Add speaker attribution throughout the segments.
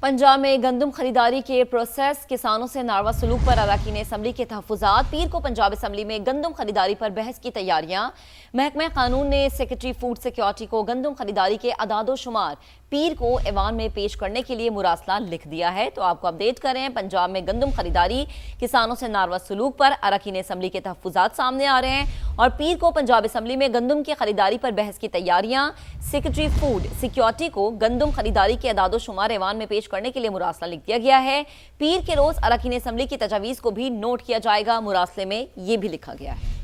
Speaker 1: पंजाब में गंदम खरीदारी के प्रोसेस किसानों से नारवा सलूक पर अरकान असम्बली के तहफ़्फ़ुज़ात। पीर को पंजाब असम्बली में गंदम खरीदारी पर बहस की तैयारियां। महकमा कानून ने सेक्रेटरी फूड सिक्योरिटी को गंदम खरीदारी के अदाद शुमार पीर को ऐवान में पेश करने के लिए मुरासला लिख दिया है। तो आपको अपडेट करें, पंजाब में गंदम खरीदारी किसानों से नारवा सलूक पर अरकान असम्बली के तहफ़्फ़ुज़ात सामने आ रहे हैं और पीर को पंजाब असम्बली में गंदम की खरीदारी पर बहस की तैयारियां। सेक्रेटरी फूड सिक्योरिटी को गंदम खरीदारी के अदाद शुमार ऐवान में पेश करने के लिए मुरासला लिख दिया गया है। पीर के रोज अरकान असम्बली की तजावीज़ को भी नोट किया जाएगा। मुरासले में यह भी लिखा गया है।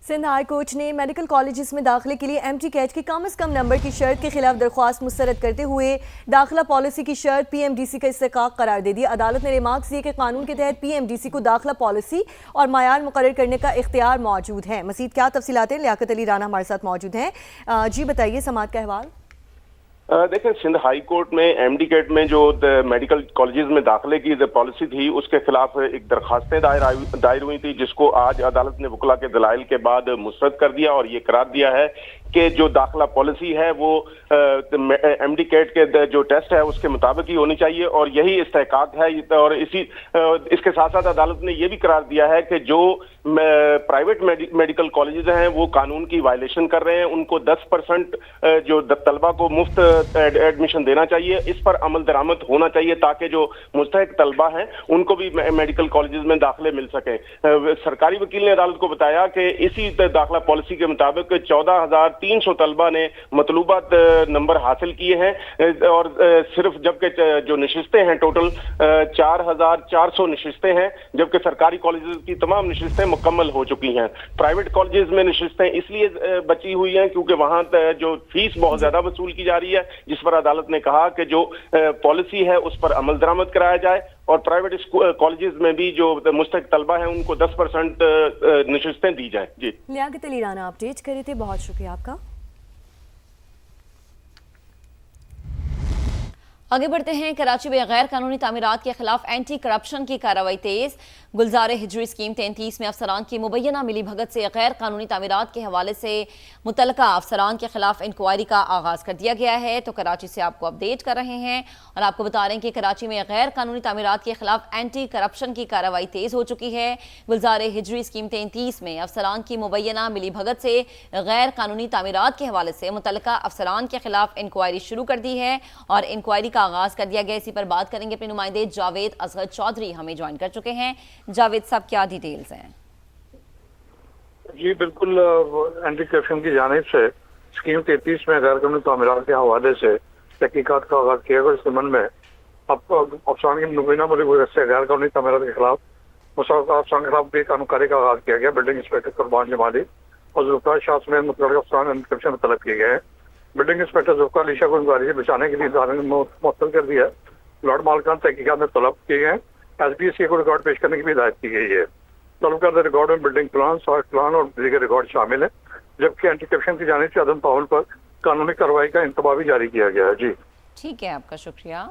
Speaker 2: सिंध हाई कोर्ट ने मेडिकल कॉलेजेस में दाखिले के लिए एमटी कैट की कम से कम नंबर की शर्त के खिलाफ दरख्वास्त मुस्तरद करते हुए दाखिला पॉलिसी की शर्त पीएमडीसी का इस्तेहकाक करार दे दिया। अदालत ने रिमार्क्स दिए कि कानून के तहत पीएमडीसी को दाखिला पॉलिसी और मायार मुकर्रर करने का इख्तियार मौजूद है। मज़ीद क्या तफसीलात हैं, लियाकत अली राना हमारे साथ मौजूद हैं। जी बताइए समाअत का अहवाल।
Speaker 3: देखें, सिंध हाई कोर्ट में एमडी कैट में जो मेडिकल कॉलेजेस में दाखिले की पॉलिसी थी उसके खिलाफ एक दरखास्तें दायर हुई थी, जिसको आज अदालत ने वकला के दलाइल के बाद मुस्तरद कर दिया और ये करार दिया है कि जो दाखिला पॉलिसी है वो एमडी कैट के जो टेस्ट है उसके मुताबिक ही होनी चाहिए और यही इस्तेहकाक है। और इसके साथ साथ अदालत ने यह भी करार दिया है कि जो प्राइवेट मेडिकल कॉलेजेस हैं वो कानून की वायलेशन कर रहे हैं, उनको 10% जो तलबा को मुफ्त एडमिशन देना चाहिए, इस पर अमल दरामद होना चाहिए ताकि जो मुस्तहिक तलबा हैं उनको भी मेडिकल कॉलेजेस में दाखिले मिल सके। सरकारी वकील ने अदालत को बताया कि इसी दाखिला पॉलिसी के मुताबिक 14,300 तलबा ने मतलूबा नंबर हासिल किए हैं और सिर्फ जबकि जो नशिस्तें हैं टोटल 4,400 नशिस्तें हैं, जबकि सरकारी कॉलेजेस की तमाम नशिस्तें मुकम्मल हो चुकी हैं। प्राइवेट कॉलेजेस में नशिस्तें इसलिए बची हुई हैं क्योंकि वहां जो फीस बहुत ज्यादा वसूल की जा रही है, जिस पर अदालत ने कहा कि जो पॉलिसी है उस पर अमल दरामद कराया जाए और प्राइवेट कॉलेजेस में भी जो मुस्तहिक तलबा है उनको 10% नशिस्तें दी जाए। जी
Speaker 2: लियाकत अली राना अपडेट करे थे, बहुत शुक्रिया आपका।
Speaker 1: आगे बढ़ते हैं। कराची में गैर कानूनी तामीरात के खिलाफ एंटी करप्शन की कार्रवाई तेज। गुलजार हिजरी स्कीम 33 में अफसरान की मुबैना मिली भगत से गैर कानूनी तामीरात के हवाले से मुतलका अफसरान के खिलाफ इंक्वायरी का आगाज कर दिया गया है। तो कराची से आपको अपडेट कर रहे हैं और आपको बता रहे हैं कि कराची में गैर कानूनी तामीरात के खिलाफ एंटी करप्शन की कार्रवाई तेज हो चुकी है। गुलजार हिजरी स्कीम 33 में अफसरान की मुबैना मिली भगत से गैर कानूनी तामीरात के हवाले से मुतलका अफसरान के खिलाफ इंक्वायरी शुरू कर दी है और इंक्वायरी का आगाज कर दिया गया। इसी पर बात करेंगे, अपने नुमाइंदे जावेद असगर चौधरी हमें ज्वाइन कर चुके हैं। जावेद साहब, क्या डिटेल्स हैं?
Speaker 4: जी बिल्कुल, एंटी करप्शन की जानिब से स्कीम 33 में गैर कानूनी तामीरात के हवाले से तहकीकात का आगाज किया गया। इस संबंध में अफसरान की मुबैना मिली भगत से गैर कानूनी तामीरात के खिलाफ अफसरान के खिलाफ भी कानूनकारी का आगाज किया गया। बिल्डिंग इंस्पेक्टर कुरबान जमाली और जुल्फ़िकार शाह समेत मुतल्लिक़ अफसरान एंटी करप्शन में तलब किए गए हैं। बिल्डिंग इंस्पेक्टर जुल्फ़िकार अलीशा को इंक्वायरी से बचाने के लिए इदारे ने मुअत्तल कर दिया है। लॉर्ड मालकान तहकीकात में तलब किए गए हैं। एसबीएससी को रिकॉर्ड पेश करने की भी हिदायत की गई है। तलब करदा रिकॉर्ड में बिल्डिंग प्लान, सॉइल प्लान और दीगर रिकॉर्ड शामिल है, जबकि एंटी करप्शन की जानिब से अदम ताउन पर कानूनी कार्रवाई का इंतबाह भी जारी किया गया है। जी
Speaker 1: ठीक है, आपका शुक्रिया।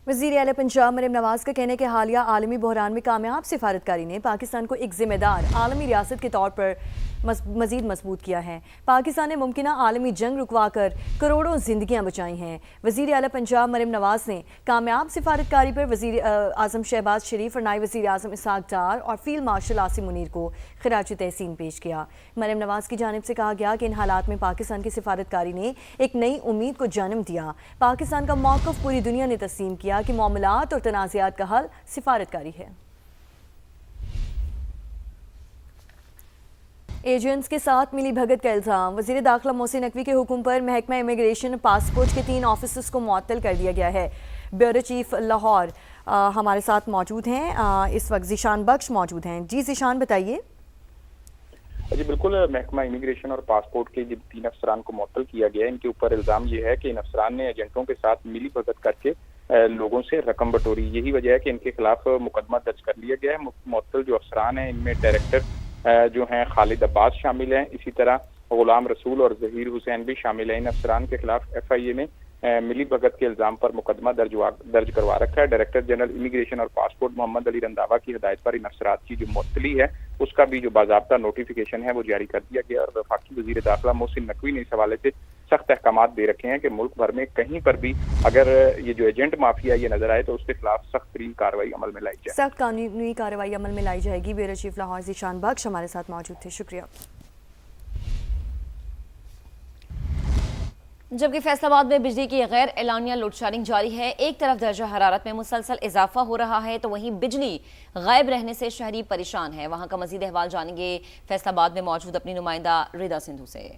Speaker 2: वज़ीर आला पंजाब मरीम नवाज का कहना है कि हालिया आलमी बहरान में कामयाब सिफारतकारी ने पाकिस्तान को एक जिम्मेदार आलमी रियासत के तौर पर मज़ीद मजबूत किया है। पाकिस्तान ने मुमकिना आलमी जंग रुकवा कर करोड़ों जिंदगियां बचाई हैं। वज़ीर आला पंजाब मरीम नवाज ने कामयाब सिफारतकारी पर वज़ीर आज़म शहबाज शरीफ और नायब वज़ीर आज़म इसहाक डार और फील्ड मार्शल आसिम मुनीर को खिराज तहसीन पेश किया। मरीम नवाज की जानिब से कहा गया कि इन हालात में पाकिस्तान की सिफारतकारी ने एक नई उम्मीद को जन्म दिया। पाकिस्तान का मौक़िफ़ पूरी दुनिया ने तस्लीम किया कि मामलात और तनाज़ात का हल सिफारतकारी है। एजेंट्स के साथ मिली भगत का इल्ज़ाम। वज़ीर दाखिला मोहसिन नकवी के हुक्म पर महकमा इमिग्रेशन पासपोर्ट के 3 ऑफिसर्स को मुअत्तल कर दिया गया है। ब्यूरो चीफ लाहौर हमारे साथ मौजूद हैं, इस वक्त ज़ीशान बख्श मौजूद हैं। जी ज़ीशान, बताइए।
Speaker 5: जी बिल्कुल, महकमा इमिग्रेशन और पासपोर्ट के जिन 3 अफसरान को मुअत्तल किया गया है, इनके ऊपर इल्ज़ाम ये है कि इन अफसरान ने एजेंटों के साथ मिली भगत करके लोगों से रकम बटोरी। यही वजह है कि इनके खिलाफ मुकदमा दर्ज कर लिया गया है। मुअत्तल जो अफसरान हैं इनमें डायरेक्टर जो हैं खालिद अब्बास शामिल हैं, इसी तरह गुलाम रसूल और जहीर हुसैन भी शामिल हैं। इन अफसरान के खिलाफ FIA में मिली भगत के इल्जाम पर मुकदमा दर्ज करवा रखा है। डायरेक्टर जनरल इमिग्रेशन और पासपोर्ट मोहम्मद अली रंधावा की हिदायत पर इन अफसरात की जो मुअत्तली है उसका भी जो बाज़ाब्ता नोटिफिकेशन है वो जारी कर दिया गया। और वफाकी वज़ीर दाखिला मोहसिन नकवी ने इस हवाले से सख्त अहकामात दे रखे हैं कि मुल्क भर में कहीं पर भी अगर ये जो एजेंट माफिया ये नजर आए तो उसके खिलाफ सख्त तरीन कार्रवाई अमल में लाई जाए।
Speaker 2: सख्त कानूनी कार्रवाई अमल में लाई जाएगी। ब्यूरो चीफ लाहौर ज़ीशान बख्श हमारे साथ मौजूद थे, शुक्रिया।
Speaker 1: जबकि फैसलाबाद में बिजली की गैर एलानिया लोड शेडिंग जारी है। एक तरफ दर्जा हरारत में मुसलसल इजाफा हो रहा है तो वहीं बिजली गायब रहने से शहरी परेशान है। वहां का मजीद अहवाल जानेंगे फैसलाबाद में मौजूद अपनी नुमाइंदा रिदा सिंधु से।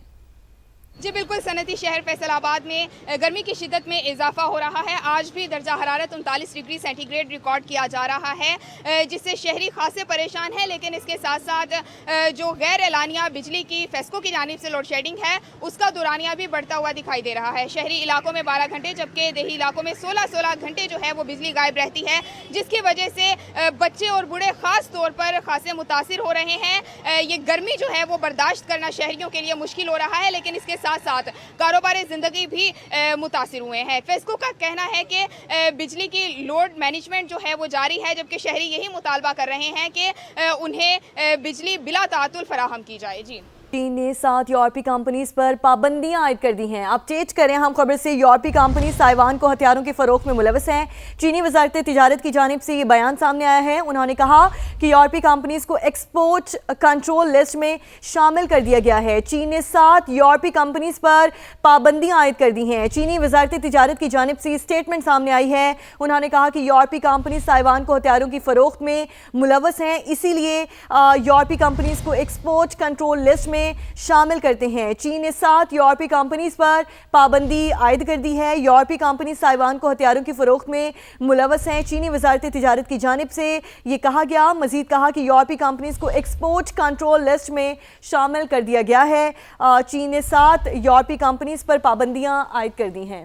Speaker 6: जी बिल्कुल, सनती शहर फैसलाबाद में गर्मी की शिद्दत में इजाफा हो रहा है। आज भी दर्जा हरारत 39 डिग्री सेंटीग्रेड रिकॉर्ड किया जा रहा है, जिससे शहरी खासे परेशान है। लेकिन इसके साथ साथ जो गैर एलानिया बिजली की फेस्को की जानिब से लोड शेडिंग है उसका दुरानिया भी बढ़ता हुआ दिखाई दे रहा है। शहरी इलाकों में 12 घंटे जबकि देही इलाकों में 16-16 घंटे जो है वो बिजली गायब रहती है, जिसकी वजह से बच्चे और बूढ़े खास तौर पर खासे मुतासिर हो रहे हैं। ये गर्मी जो है वो बर्दाश्त करना शहरियों के लिए मुश्किल हो रहा है, लेकिन इसके साथ साथ कारोबारी जिंदगी भी मुतासिर हुए हैं। फेस्को का कहना है कि बिजली की लोड मैनेजमेंट जो है वो जारी है, जबकि शहरी यही मुतालबा कर रहे हैं कि उन्हें बिजली बिला ताअतुल फराहम की जाए। जी,
Speaker 2: चीन ने 7 यूरोपीय कंपनीज पर पाबंदियां आयद कर दी हैं। अपडेट करें हम खबर से, यूरोपीय कंपनी ताइवान को हथियारों की फरोख्त में मुलविस हैं। चीनी वजारत तिजारत की जानिब से ये बयान सामने आया है। उन्होंने कहा कि यूरोपीय कंपनीज को एक्सपोर्ट कंट्रोल लिस्ट में शामिल कर दिया गया है। चीन ने 7 यूरोपीय कंपनीज पर पाबंदियां आयद कर दी हैं। चीनी वजारत तिजारत की जानिब से स्टेटमेंट सामने आई है। उन्होंने कहा कि यूरोपीय कंपनीज ताइवान को हथियारों की फरोख्त में मुलविस हैं, इसीलिए यूरोपीय कंपनीज को एक्सपोर्ट कंट्रोल लिस्ट में शामिल करते हैं। चीन ने 7 यूरोपीय कंपनीज पर पाबंदी आयद कर दी है। यूरोपीय कंपनी ताइवान को हथियारों की फरोख्त में मुलविस हैं। चीनी वजारत तिजारत की जानिब से ये कहा गया। मजीद कहा कि यूरोपीय कंपनीज को एक्सपोर्ट कंट्रोल लिस्ट में शामिल कर दिया गया है। चीन ने 7 यूरोपीय कंपनीज पर पाबंदियां आयद कर दी हैं।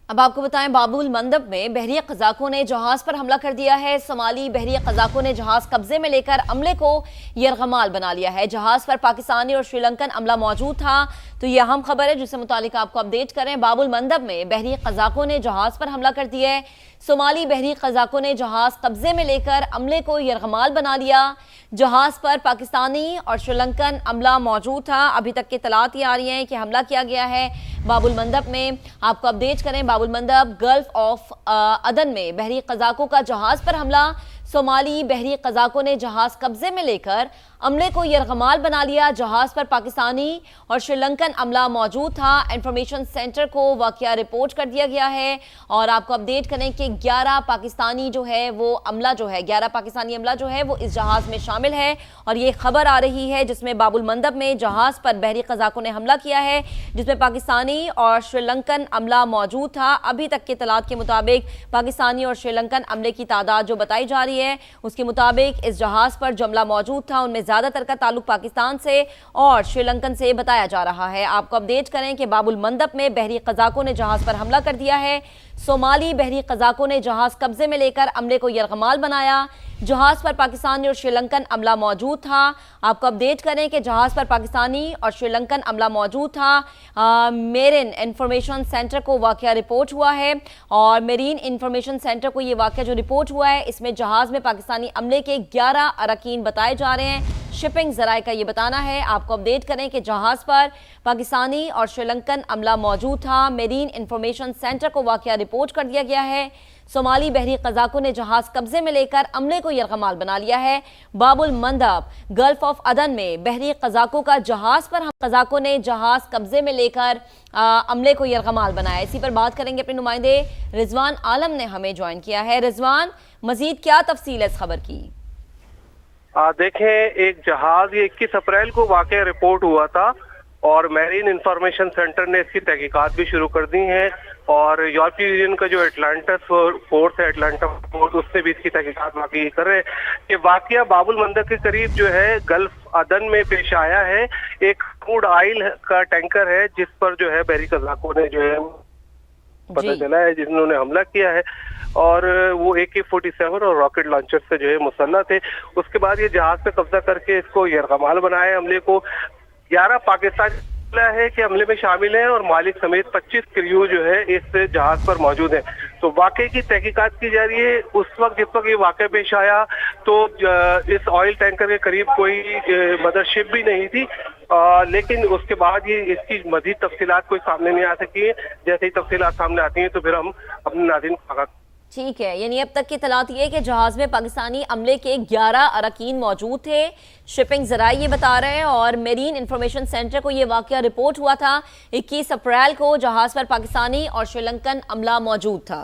Speaker 1: अब आपको बताएं, बाबुल मंदब में बहरिया कज़ाकों ने जहाज पर हमला कर दिया है। सोमाली बहरिया कज़ाकों ने जहाज कब्जे में लेकर अमले को यरगमाल बना लिया है। जहाज पर पाकिस्तानी और श्रीलंकन अमला मौजूद था। तो ये अहम खबर है जिससे मुतालिक आपको अपडेट करें। बाबुल मंदब में बहरिया कज़ाकों ने जहाज पर हमला कर दिया है। सोमाली बहरी कज़ाकों ने जहाज कब्जे में लेकर अमले को यरगमाल बना लिया। जहाज पर पाकिस्तानी और श्रीलंकन अमला मौजूद था। अभी तक की इत्तलात ये आ रही हैं कि हमला किया गया है बाबुल मंदब में। आपको अपडेट करें, बाबुल मंदब गल्फ ऑफ अदन में बहरी कज़ाकों का जहाज पर हमला। सोमाली बहरी कज़ाकों ने जहाज कब्जे में लेकर अमले को यरगमाल बना लिया। जहाज पर पाकिस्तानी और श्रीलंकन अमला मौजूद था। इंफॉर्मेशन सेंटर को वाकया रिपोर्ट कर दिया गया है। और आपको अपडेट करें कि 11 पाकिस्तानी जो है वो अमला जो है 11 पाकिस्तानी अमला जो है वो इस जहाज में शामिल है। और ये खबर आ रही है जिसमें बाबुल मंदब में जहाज पर बहरी कज़ाकों ने हमला किया है, जिसमें पाकिस्तानी और श्रीलंकन अमला मौजूद था। अभी तक के इत्तलात के मुताबिक पाकिस्तानी और श्रीलंकन अमले की तादाद जो बताई जा रही है उसके मुताबिक इस जहाज पर जो अमला मौजूद था उनमें ज्यादातर का ताल्लुक पाकिस्तान से और श्रीलंकन से बताया जा रहा है। आपको अपडेट करें कि बाबुल मंदब में बहरी कज़ाकों ने जहाज पर हमला कर दिया है। सोमाली बहरी कज़ाकों ने जहाज कब्जे में लेकर अमले को यरगमाल बनाया। जहाज पर पाकिस्तानी और श्रीलंकन अमला मौजूद था। आपको अपडेट करें कि जहाज पर पाकिस्तानी और श्रीलंकन अमला मौजूद था। मेरीन इंफॉर्मेशन सेंटर को वाकया रिपोर्ट हुआ है और मेरीन इंफॉर्मेशन सेंटर को ये वाकया जो रिपोर्ट हुआ है इसमें जहाज में पाकिस्तानी अमले के 11 अरकान बताए जा रहे हैं। शिपिंग ज़राए का ये बताना है। आपको अपडेट करें कि जहाज पर पाकिस्तानी और श्रीलंकन अमला मौजूद था। मेरीन इंफॉर्मेशन सेंटर को वाकया रिपोर्ट कर दिया गया है। सोमाली बहरी कज़ाकों ने जहाज कब्जे में लेकर अमले को यरगमाल बना लिया है। बाबुल मंदब गल्फ ऑफ अदन में बहरी कज़ाकों का जहाज पर कज़ाकों ने जहाज कब्जे में लेकर अमले को यरगमाल बनाया। इसी पर बात करेंगे, अपने नुमाइंदे रिजवान आलम ने हमें ज्वाइन किया है। रिजवान, मजीद क्या तफसील है इस खबर की?
Speaker 7: देखें, एक जहाज ये 21 अप्रैल को वाकया रिपोर्ट हुआ था और मैरीन इंफॉर्मेशन सेंटर ने इसकी तहकीकात भी शुरू कर दी हैं और यूरोपीय यूनियन का जो एटलांटिस फोर्स है, अटलांटा फोर्स, उससे भी इसकी तहकीकात वाकई कर रहे हैं कि वाकया बाबुल मंदब के करीब जो है गल्फ अदन में पेश आया है। एक क्रूड ऑयल का टैंकर है जिस पर जो है बहरी कज़ाकों ने जो है पता चला है जिन्होंने हमला किया है, और वो AK-47 और रॉकेट लॉन्चर से जो है मुसल्लह थे। उसके बाद ये जहाज पे कब्जा करके इसको यरगमाल बनाया हमले को। 11 पाकिस्तानी है कि हमले में शामिल हैं और मालिक समेत 25 क्रू जो है इस जहाज पर मौजूद है। तो वाकई की तहकीकात की जा रही है। उस वक्त जिस वक्त ये वाकया पेश आया तो इस ऑयल टैंकर के करीब कोई मदरशिप भी नहीं थी, लेकिन उसके बाद ये इसकी मजीद तफसीलात कोई सामने नहीं आ सकी है। जैसे ही तफसीलात सामने आती हैं तो फिर हम अपने नाज़रीन को आगाह।
Speaker 1: ठीक है, यानी अब तक की इत्तलात ये है कि जहाज में पाकिस्तानी अमले के 11 अरकान मौजूद थे। शिपिंग ज़राए ये बता रहे हैं और मेरीन इंफॉर्मेशन सेंटर को ये वाकया रिपोर्ट हुआ था। 21 अप्रैल को जहाज पर पाकिस्तानी और श्रीलंकन अमला मौजूद था।